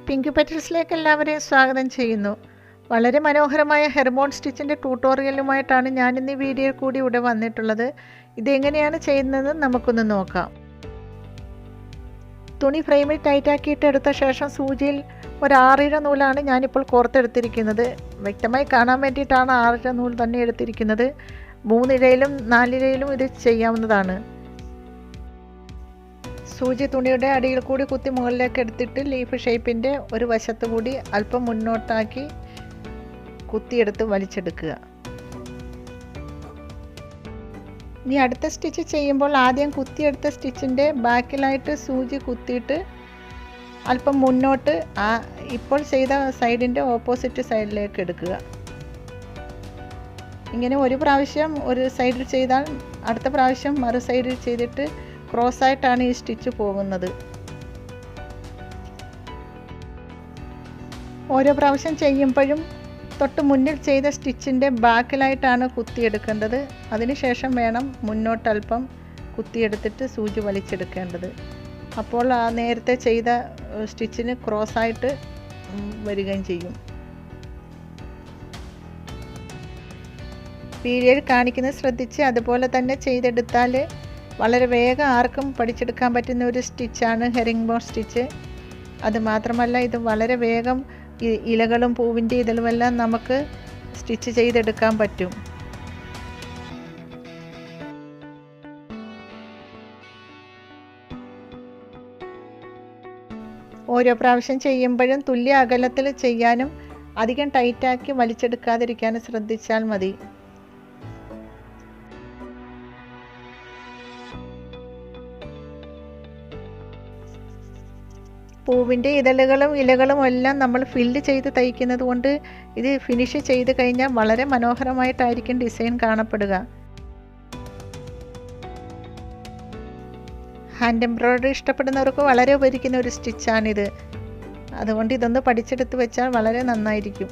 Pink പെറ്റൽസിലേക്ക് എല്ലാവരെയും സ്വാഗതം ചെയ്യുന്നു. വളരെ മനോഹരമായ ഹെർമോൺ സ്റ്റിച്ചിൻ്റെ ട്യൂട്ടോറിയലുമായിട്ടാണ് ഞാനിന്ന് ഈ വീഡിയോയിൽ കൂടി ഇവിടെ വന്നിട്ടുള്ളത്. ഇതെങ്ങനെയാണ് ചെയ്യുന്നത് നമുക്കൊന്ന് നോക്കാം. തുണി ഫ്രെയിമിൽ ടൈറ്റാക്കിയിട്ട് എടുത്ത ശേഷം സൂചിയിൽ ഒരു 6 ഇഴ നൂലാണ് ഞാനിപ്പോൾ കോർത്തെടുത്തിരിക്കുന്നത്. വ്യക്തമായി കാണാൻ വേണ്ടിയിട്ടാണ് 6 ഇഴ നൂൽ തന്നെ എടുത്തിരിക്കുന്നത്. 3 ഇഴയിലും 4 ഇഴയിലും ഇത് ചെയ്യാവുന്നതാണ്. സൂചി തുണിയുടെ അടിയിൽ കൂടി കുത്തി മുകളിലേക്ക് എടുത്തിട്ട് ലീഫ് ഷേപ്പിൻ്റെ ഒരു വശത്ത് കൂടി അല്പം മുന്നോട്ടാക്കി കുത്തിയെടുത്ത് വലിച്ചെടുക്കുക. ഇനി അടുത്ത സ്റ്റിച്ച് ചെയ്യുമ്പോൾ ആദ്യം കുത്തിയെടുത്ത സ്റ്റിച്ചിൻ്റെ ബാക്കിലായിട്ട് സൂചി കുത്തിയിട്ട് അല്പം മുന്നോട്ട് ഇപ്പോൾ ചെയ്ത സൈഡിൻ്റെ ഓപ്പോസിറ്റ് സൈഡിലേക്ക് എടുക്കുക. ഇങ്ങനെ ഒരു പ്രാവശ്യം ഒരു സൈഡിൽ ചെയ്താൽ അടുത്ത പ്രാവശ്യം മറു സൈഡിൽ ചെയ്തിട്ട് ക്രോസ് ആയിട്ടാണ് ഈ സ്റ്റിച്ച് പോകുന്നത്. ഓരോ പ്രാവശ്യം ചെയ്യുമ്പോഴും തൊട്ട് മുന്നിൽ ചെയ്ത സ്റ്റിച്ചിൻ്റെ ബാക്കിലായിട്ടാണ് കുത്തിയെടുക്കേണ്ടത്. അതിനുശേഷം വേണം മുന്നോട്ടൽപ്പം കുത്തിയെടുത്തിട്ട് സൂചി വലിച്ചെടുക്കേണ്ടത്. അപ്പോൾ ആ നേരത്തെ ചെയ്ത സ്റ്റിച്ചിന് ക്രോസായിട്ട് വരികയും ചെയ്യും. വീഡിയോയിൽ കാണിക്കുന്നത് ശ്രദ്ധിച്ച് അതുപോലെ തന്നെ ചെയ്തെടുത്താൽ വളരെ വേഗം ആർക്കും പഠിച്ചെടുക്കാൻ പറ്റുന്ന ഒരു സ്റ്റിച്ചാണ് ഹെറിംഗ് ബോൺ സ്റ്റിച്ച്. അതുമാത്രമല്ല ഇത് വളരെ വേഗം ഇലകളും പൂവിൻ്റെ ഇതളുമെല്ലാം നമുക്ക് സ്റ്റിച്ച് ചെയ്തെടുക്കാൻ പറ്റും. ഓരോ പ്രാവശ്യം ചെയ്യുമ്പോഴും തുല്യ അകലത്തിൽ ചെയ്യാനും അധികം ടൈറ്റാക്കി വലിച്ചെടുക്കാതിരിക്കാനും ശ്രദ്ധിച്ചാൽ മതി. പൂവിൻ്റെ ഇതളുകളും ഇലകളും എല്ലാം നമ്മൾ ഫില്ല് ചെയ്ത് തയ്ക്കുന്നത് കൊണ്ട് ഇത് ഫിനിഷ് ചെയ്ത് കഴിഞ്ഞാൽ വളരെ മനോഹരമായിട്ടായിരിക്കും ഡിസൈൻ കാണപ്പെടുക. ഹാൻഡ് എംബ്രോയിഡറി ഇഷ്ടപ്പെടുന്നവർക്ക് വളരെ ഉപകരിക്കുന്ന ഒരു സ്റ്റിച്ചാണിത്. അതുകൊണ്ട് ഇതൊന്ന് പഠിച്ചെടുത്ത് വെച്ചാൽ വളരെ നന്നായിരിക്കും.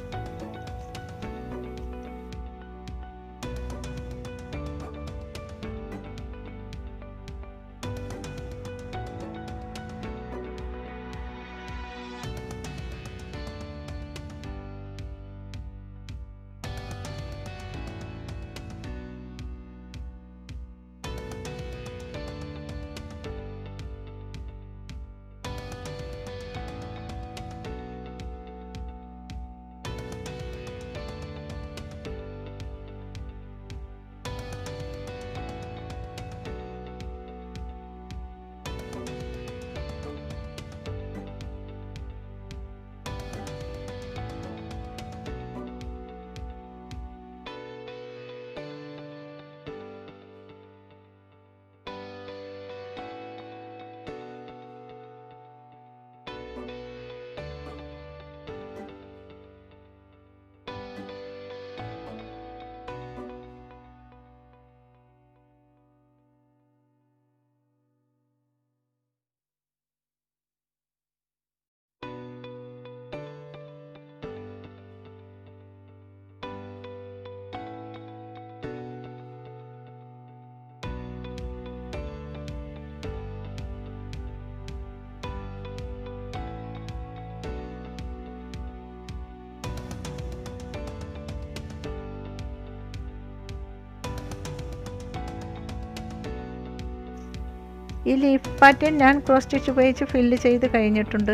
ഈ ലീഫ് പാറ്റേൺ ഞാൻ ക്രോസ് സ്റ്റിച്ച് ഉപയോഗിച്ച് ഫില്ല് ചെയ്ത് കഴിഞ്ഞിട്ടുണ്ട്.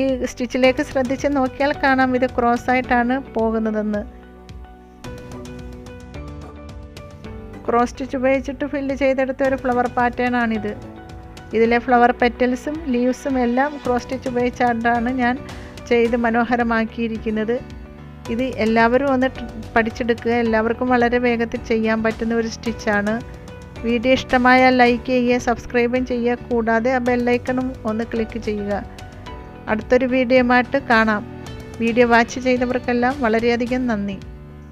ഈ സ്റ്റിച്ചിലേക്ക് ശ്രദ്ധിച്ച് നോക്കിയാൽ കാണാം ഇത് ക്രോസ് ആയിട്ടാണ് പോകുന്നതെന്ന്. ക്രോസ് സ്റ്റിച്ച് ഉപയോഗിച്ചിട്ട് ഫില്ല് ചെയ്തെടുത്ത ഒരു ഫ്ലവർ പാറ്റേൺ ആണിത്. ഇതിലെ ഫ്ലവർ പെറ്റൽസും ലീവ്സും എല്ലാം ക്രോസ് സ്റ്റിച്ച് ഉപയോഗിച്ചാണ് ഞാൻ ചെയ്ത് മനോഹരമാക്കിയിരിക്കുന്നത്. ഇത് എല്ലാവരും ഒന്ന് പഠിച്ചെടുക്കുക. എല്ലാവർക്കും വളരെ വേഗത്തിൽ ചെയ്യാൻ പറ്റുന്ന ഒരു സ്റ്റിച്ചാണ്. വീഡിയോ ഇഷ്ടമായാൽ ലൈക്ക് ചെയ്യുക, സബ്സ്ക്രൈബും ചെയ്യുക. കൂടാതെ ആ ബെല്ലൈക്കണും ഒന്ന് ക്ലിക്ക് ചെയ്യുക. അടുത്തൊരു വീഡിയോയുമായിട്ട് കാണാം. വീഡിയോ വാച്ച് ചെയ്തവർക്കെല്ലാം വളരെയധികം നന്ദി.